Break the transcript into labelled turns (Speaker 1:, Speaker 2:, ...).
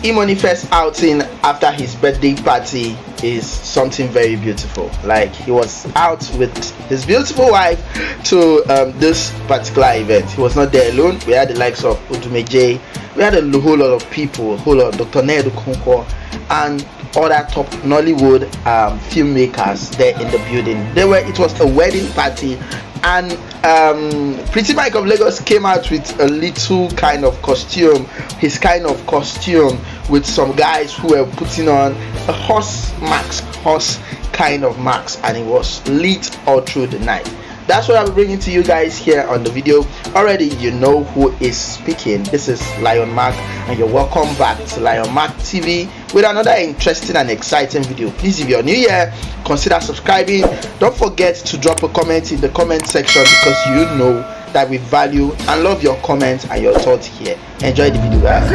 Speaker 1: Emoney first outing after his birthday party is something very beautiful. Like, he was out with his beautiful wife to this particular event. He was not there alone. We had the likes of Odumeje, we had a whole lot of people, a whole lot of Dr. Nedu Konko and other top Nollywood filmmakers there in the building. It was a wedding party, and Prettymike of Lagos came out with a little kind of costume, his kind of costume, with some guys who were putting on a horse kind of mask, and it was lit all through the night. That's what I'm bringing to you guys here on the video. Already you know who is speaking. This is Lyon Mack, and you're welcome back to Lyon Mack TV with another interesting and exciting video. Please, if you're new here, consider subscribing. Don't forget to drop a comment in the comment section, because you know that we value and love your comments and your thoughts here. Enjoy the video, guys.